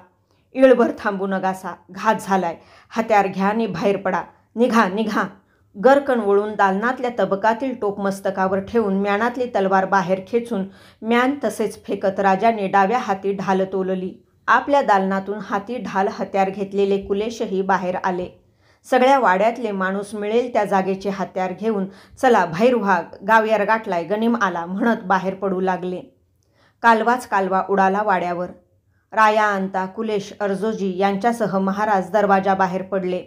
इळभर थांबू नगासा, घात झालाय. हत्यार घ्या आणि बाहेर पडा. निघा निघा. गरकण वळून दालनातल्या तबकातील टोप मस्तकावर ठेवून म्यानातली तलवार बाहेर खेचून म्यान तसेच फेकत राजाने डाव्या हाती ढाल तोलली. आपल्या दालनातून हाती ढाल हत्यार घेतलेले कुलेशही बाहेर आले. सगळ्या वाड्यातले माणूस मिळेल त्या जागेचे हत्यार घेऊन चला बाहेर व्हा, गाव यार गाठलाय, गनिम आला म्हणत बाहेर पडू लागले. कालवाच कालवा उडाला वाड्यावर. राया अंता कुलेश अर्जोजी यांच्यासह महाराज दरवाजा बाहेर पडले.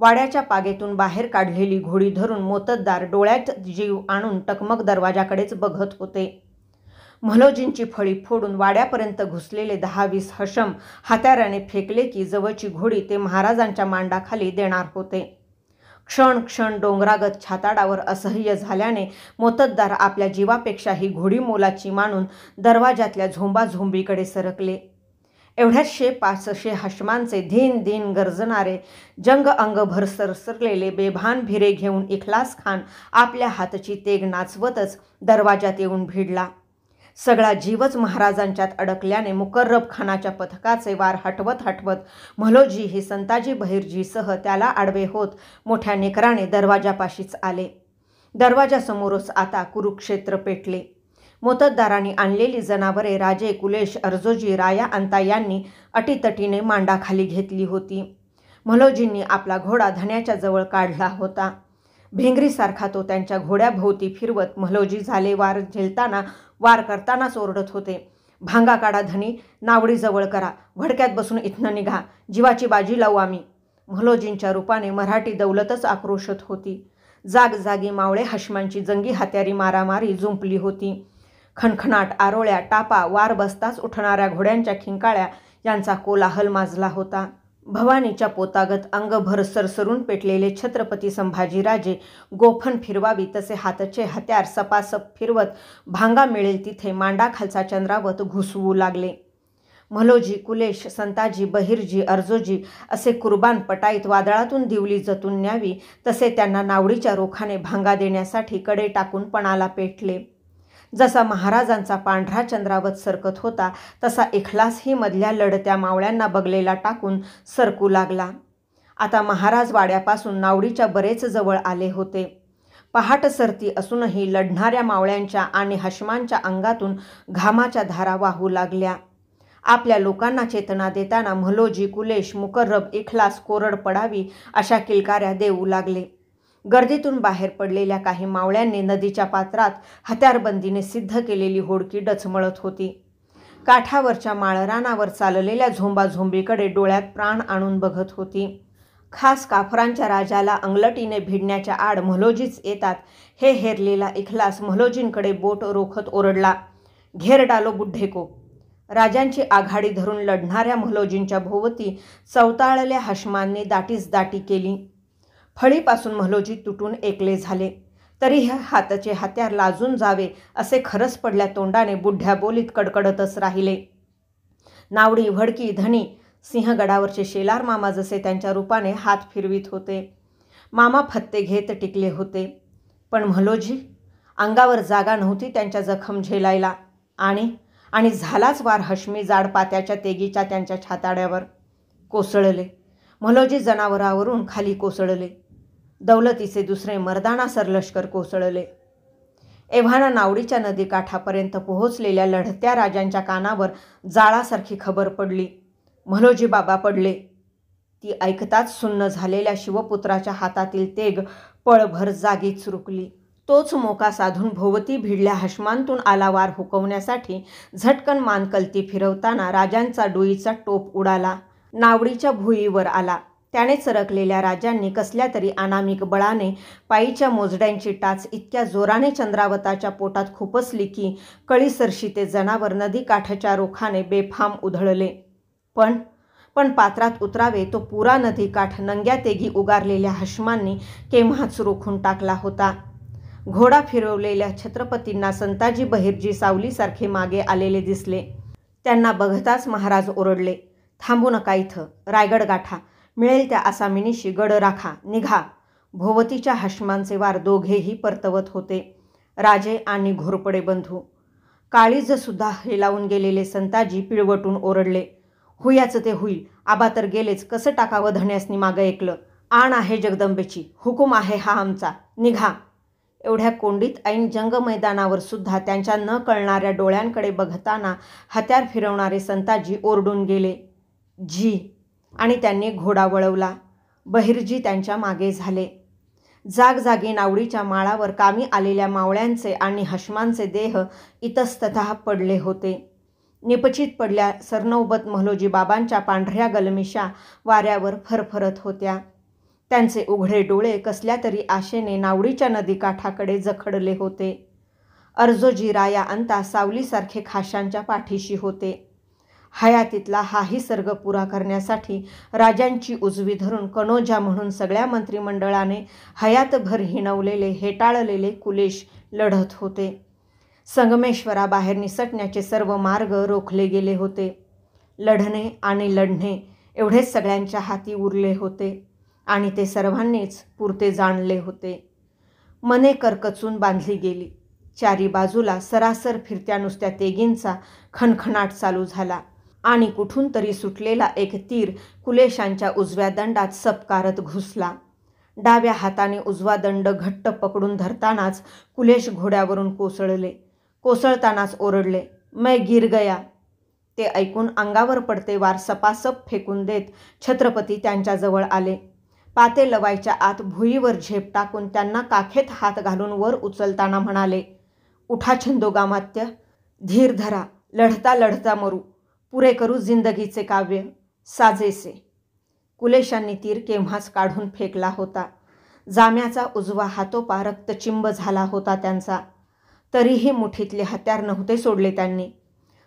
वाड्याच्या पागेतून बाहेर काढलेली घोडी धरून मोत्तद्दार डोळ्यात जीव आणून टकमक दरवाजाकडेच बघत होते. म्हालोजींची फळी फोडून वाड्यापर्यंत घुसलेले 10-20 हशम हात्याराने फेकले की जवळची घोडी ते महाराजांच्या मांडाखाली देणार होते. क्षण क्षण डोंगरागत छाताडावर असह्य झाल्याने मोत्तद्दार आपल्या जीवापेक्षा ही घोडी मोलाची मानून दरवाजातल्या झोंबाझोंबीकडे सरकले. एवढ्याचशे 500 हशमांचे धीन धीन गरजणारे जंग अंगभर सरसरलेले बेभान भिरे घेऊन इखलास खान आपल्या हातची तेग नाचवतच दरवाजात येऊन भिडला. सगळा जीवच महाराजांच्यात अडकल्याने मुकर्रब खानाच्या पथकाचे वार हटवत हटवत म्होलोजी हे संताजी बहिर्जीसह त्याला आडवे होत मोठ्या नेकराने दरवाजापाशीच आले. दरवाजासमोरच आता कुरुक्षेत्र पेटले. मोत्तद्दारांनी आणलेली जनावरे राजे कुलेश, अर्जोजी, राया अंता यांनी अटीतटीने मांडाखाली घेतली होती. म्होलोजींनी आपला घोडा धन्याच्या जवळ काढला होता. भिंगरीसारखा तो त्यांच्या घोड्याभोवती फिरवत म्होलोजी झाले वार झेलताना वार करतानाच ओरडत होते. भांगा काढा धनी, नावडी जवळ करा, भडक्यात बसून इथनं निघा, जीवाची बाजी लावू आम्ही. म्होलोजींच्या रूपाने मराठी दौलतच आक्रोशत होती. जागजागी मावळे हशमांची जंगी हत्यारी मारामारी जुंपली होती. खणखणाट, आरोळ्या, टापा, वार बसताच उठणाऱ्या घोड्यांच्या खिंकाळ्या यांचा कोलाहल माजला होता. भवानीच्या पोतागत अंगभर सरसरून पेटलेले छत्रपती संभाजीराजे गोफण फिरवावी तसे हातचे हत्यार सपासप फिरवत भांगा मिळेल तिथे मांडाखालचा चंद्रावत घुसवू लागले. म्होलोजी, कुलेश, संताजी, बहिर्जी, अर्जोजी असे कुर्बान पटाईत वादळातून दिवली जतून न्यावी तसे त्यांना नावडीच्या रोखाने भांगा देण्यासाठी कडे टाकून पणाला पेटले. जसा महाराजांचा पांढरा चंद्रावत सरकत होता तसा इखलासही मधल्या लढत्या मावळ्यांना बगलेला टाकून सरकू लागला. आता महाराज वाड्यापासून नावडीच्या बरेच जवळ आले होते. पहाट सरती असूनही लढणाऱ्या मावळ्यांच्या आणि हशमांच्या अंगातून घामाच्या धारा वाहू लागल्या. आपल्या लोकांना चेतना देताना म्होलोजी, कुलेश, मुकर्रब, इखलास कोरड पडावी अशा किलकाऱ्या देऊ लागले. गर्दीतून बाहेर पडलेल्या काही मावळ्यांनी नदीच्या पात्रात हत्यारबंदीने सिद्ध केलेली होडकी डचमळत होती. काठावरच्या माळरानावर चाललेल्या झोंबाझोंबीकडे डोळ्यात प्राण आणून बघत होती. खास काफरांच्या राजाला अंगलटीने भिडण्याच्या आड म्होलोजीच येतात हे हेरलेला इखलास म्होलोजींकडे बोट रोखत ओरडला, घेर डालो बुड्ढे को. राजांची आघाडी धरून लढणाऱ्या म्होलोजींच्या भोवती चवताळल्या हशमांनी दाटीच दाटी केली. फळीपासून म्होलोजी तुटून एकले झाले. तरी हे हातचे हत्यार लाजून जावे असे खरंच पडल्या तोंडाने बुड्ढ्या बोलीत कडकडतच राहिले. नावडी, भडकी, धनी, सिंहगडावरचे शेलार मामा जसे त्यांच्या रूपाने हात फिरवीत होते. मामा फत्ते घेत टिकले होते. पण म्होलोजी अंगावर जागा नव्हती त्यांच्या जखम झेलायला. आणि झालाच वार हशमी जाडपात्याच्या तेगीच्या त्यांच्या छाताड्यावर कोसळले. म्होलोजी जनावरावरून खाली कोसळले. दौलतीचे दुसरे मर्दाना सरलष्कर कोसळले. एव्हाना नावडीच्या नदीकाठापर्यंत पोहोचलेल्या लढत्या राजांच्या कानावर जाळासारखी खबर पडली. म्होलोजी बाबा पडले. ती ऐकताच सुन्न झालेल्या शिवपुत्राच्या हातातील तेग पळभर जागीच रुकली. तोच मोका साधून भोवती भिडल्या हशमांतून आला वार हुकवण्यासाठी झटकन मानकलती फिरवताना राजांचा डोईचा टोप उडाला. नावडीच्या भुईवर आला. त्याने सरकलेल्या राजांनी कसल्या तरी अनामिक बळाने पायीच्या मोजड्यांची टाच इतक्या जोराने चंद्रावताच्या पोटात खुपसली की कळीसरशी ते जनावर नदीकाठाच्या रोखाने बेफाम उधळले. पण पात्रात उतरावे तो पुरा नदीकाठ नंग्या तेगी उगारलेल्या हशमांनी केव्हाच रोखून टाकला होता. घोडा फिरवलेल्या छत्रपतींना संताजी बहिर्जी सावलीसारखे मागे आलेले दिसले. त्यांना बघताच महाराज ओरडले, थांबू नका इथं, रायगड गाठा, मिळेल त्या आसामीनिशी गड राखा, निघा. भोवतीच्या हशमांचे वार दोघेही परतवत होते, राजे आणि घोरपडे बंधू. काळीजसुद्धा हेलावून गेलेले संताजी पिळवटून ओरडले, हुयाचं ते होईल, आबा तर गेलेच, कसं टाकावं धन्यासनी मागं ऐकलं. आण आहे जगदंबेची, हुकूम आहे हा आमचा, निघा. एवढ्या कोंडीत ऐन जंग मैदानावर सुद्धा त्यांच्या न कळणाऱ्या डोळ्यांकडे बघताना हत्यार फिरवणारे संताजी ओरडून गेले, जी, आणि त्यांनी घोडा वळवला. बहिर्जी त्यांच्या मागे झाले. जागजागी नावडीच्या माळावर कामी आलेल्या मावळ्यांचे आणि हशमांचे देह इतस्ततः पडले होते. निपचित पडल्या सरनौबत म्होलोजी बाबांच्या पांढऱ्या गलमिशा वाऱ्यावर फरफरत होत्या. त्यांचे उघडे डोळे कसल्या तरी आशेने नावडीच्या नदीकाठाकडे जखडले होते. अर्जोजी, राया अंता सावलीसारखे खाशांच्या पाठीशी होते. हयातीतला हाही सर्ग पुरा करण्यासाठी राजांची उजवी धरून कनोजा म्हणून सगळ्या मंत्रिमंडळाने हयातभर हिणवलेले हेटाळलेले कुलेश लढत होते. संगमेश्वराबाहेर निसटण्याचे सर्व मार्ग रोखले गेले होते. लढणे आणि लढणे एवढेच सगळ्यांच्या हाती उरले होते आणि ते सर्वांनीच पुरते जाणले होते. मने करकचून बांधली गेली. चारी बाजूला सरासर फिरत्या नुसत्या तेगींचा खणखणाट चालू झाला आणि कुठून तरी सुटलेला एक तीर कुलेशांच्या उजव्या दंडात सपकारत घुसला. डाव्या हाताने उजवा दंड घट्ट पकडून धरतानाच कुलेश घोड्यावरून कोसळले. कोसळतानाच ओरडले, "मैं गिर गया." ते ऐकून अंगावर पडते वार सपासप फेकून देत छत्रपती त्यांच्याजवळ आले. पाते लवायच्या आत भुईवर झेप टाकून त्यांना काखेत हात घालून वर उचलताना म्हणाले, "उठा छंदोगामात्य, धीर धरा, लढता लढता मरू, पुरे करू जिंदगीचे काव्य साजेसे." कुलेशांनी तीर केव्हाच काढून फेकला होता. जाम्याचा उजवा हातोपा रक्तचिंब झाला होता त्यांचा. तरीही मुठीतले हत्यार नव्हते सोडले त्यांनी.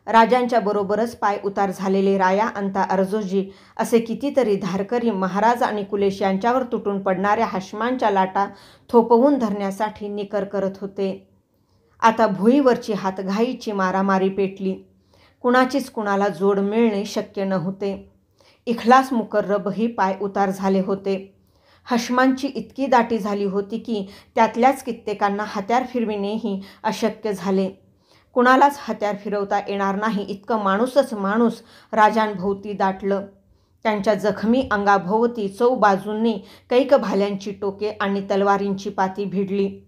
राजांच्या बरोबरच पाय उतार झालेले राया अंता अर्जोजी असे कितीतरी धारकरी महाराज आणि कुलेश यांच्यावर तुटून पडणाऱ्या हाशमांच्या लाटा थोपवून धरण्यासाठी निकर करत होते. आता भुईवरची हातघाईची मारामारी पेटली. कुणाचीच कुणाला जोड मिळणे शक्य नव्हते. इखलास मुकर्रबही पाय उतार झाले होते. हाशमांची इतकी दाटी झाली होती की त्यातल्याच कित्येकांना हत्यार फिरविणेही अशक्य झाले. कुणालाच हत्यार फिरवता येणार नाही इतकं माणूसच माणूस राजांभोवती दाटलं. त्यांच्या जखमी अंगाभोवती चौबाजूंनी कैक भाल्यांची टोके आणि तलवारींची पाती भिडली.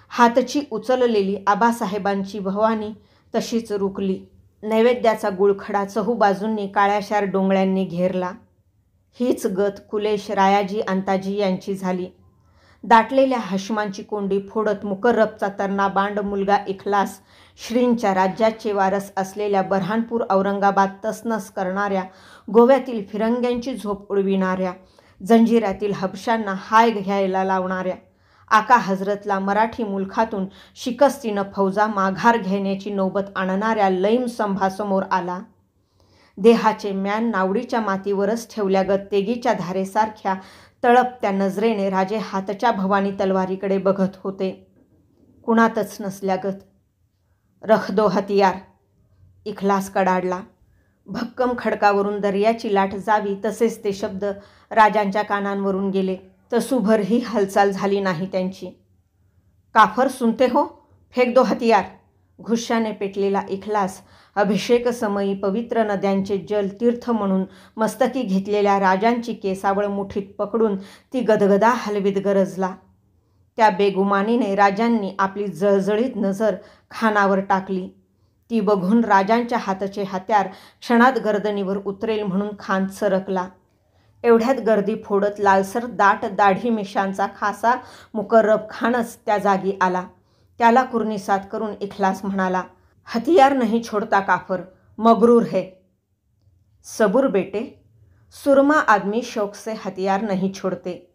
हातची उचललेली आबासाहेबांची भवानी तशीच रुकली. नैवेद्याचा गुळखडा चहूबाजूंनी काळ्याशार डोंगळ्यांनी घेरला. हीच गत कुलेश, रायाजी, अंताजी यांची झाली. दाटलेल्या हाशमांची कोंडी फोडत मुकर्रबचा तरणा बांड मुलगा इखलास, श्रींच्या राज्याचे वारस असलेल्या बऱ्हाणपूर औरंगाबाद तसनस करणाऱ्या, गोव्यातील फिरंग्यांची झोप उडविणाऱ्या, जंजिऱ्यातील हबशांना हाय घ्यायला लावणाऱ्या, आका हजरतला मराठी मुलखातून शिकस्तीनं फौजा माघार घेण्याची नौबत आणणाऱ्या लईम संभासमोर आला. देहाचे म्यान नावडीच्या मातीवरच ठेवल्यागत तेगीच्या धारेसारख्या तळपत्या नजरेने राजे हातच्या भवानी तलवारीकडे बघत होते. कुणातच नसल्यागत. "रख दो हतियार." इखलास कडाडला. भक्कम खडकावरून दर्याची लाट जावी तसेच ते शब्द राजांच्या कानांवरून गेले. तसूभरही हालचाल झाली नाही त्यांची. "काफर सुनते हो, फेक दो हतियार." घुश्याने पेटलेला इखलास अभिषेक समयी पवित्र नद्यांचे जल तीर्थ म्हणून मस्तकी घेतलेल्या राजांची केसावळ मुठीत पकडून ती गदगदा हलवीत गरजला. त्या बेगुमानीने राजांनी आपली जळजळीत नजर खानावर टाकली. ती बघून राजांच्या हातचे हत्यार क्षणात गर्दनीवर उतरेल म्हणून खान सरकला. एवढ्यात गर्दी फोडत लालसर दाट दाढी मिशांचा खासा मुकर्रब खानच त्या जागी आला. त्याला कुर्निसात करून इखलास म्हणाला, "हथियार नहीं छोड़ता काफर, मगरूर है." "सबूर बेटे, सुरमा आदमी शौक से हथियार नहीं छोड़ते."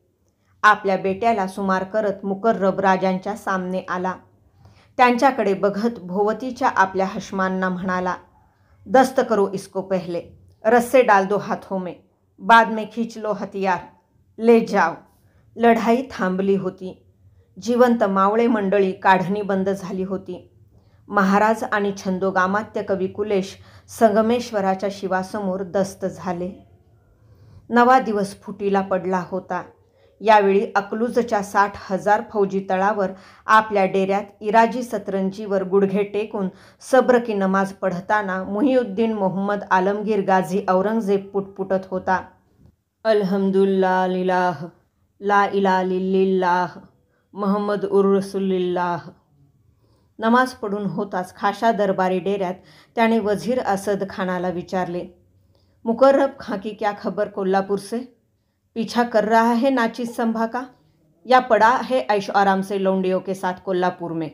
आपल्या बेट्याला सुमार करत मुकर्रब राजांच्या सामने आला. त्यांच्याकडे बघत भोवतीच्या आपल्या हशमांना म्हणाला, "दस्त करो इसको पहले, रस्से डाल दो हाथों में, बाद में खींच लो हथियार, ले जाओ." लढाई थांबली होती. जिवंत मावळे मंडळी काढणी बंद झाली होती. महाराज आणि छंदोगामात्य कवी कुलेश संगमेश्वराच्या शिवासमोर दस्त झाले. नवा दिवस फुटीला पडला होता. यावेळी अकलूजच्या 60,000 फौजी तळावर आपल्या डेऱ्यात इराजी सतरंजीवर गुडघे टेकून सब्र की नमाज पढताना मुहिउद्दीन मोहम्मद आलमगीर गाझी औरंगजेब पुटपुटत होता, "अल्हम्दुलिल्लाह लिल्लाह, ला इलाहा इल्लल्लाह, मुहम्मद उर रसूलुल्लाह." नमाज पडून होताच खाशा दरबारी डेऱ्यात त्याने वझीर असद खानाला विचारले, "मुकर्रब खां की क्या खबर कोल्हापूर से? पीछा कर रहा है नाचीज संभा का, या पड़ा है ऐश आराम से लौंडियों के साथ कोल्हापूर में?"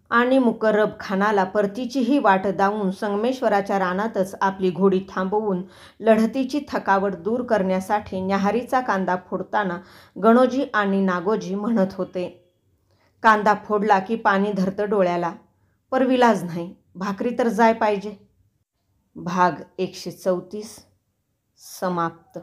आणि मुकर्रब खानाला परतीचीही वाट दावून संगमेश्वराच्या रानातच आपली घोडी थांबवून लढतीची थकावट दूर करण्यासाठी न्याहारीचा कांदा फोडताना गणोजी आणि नागोजी म्हणत होते, "कांदा फोडला की पाणी धरतं डोळ्याला, पर विलाज नाही, भाकरी तर जाय पाहिजे." भाग 134 समाप्त.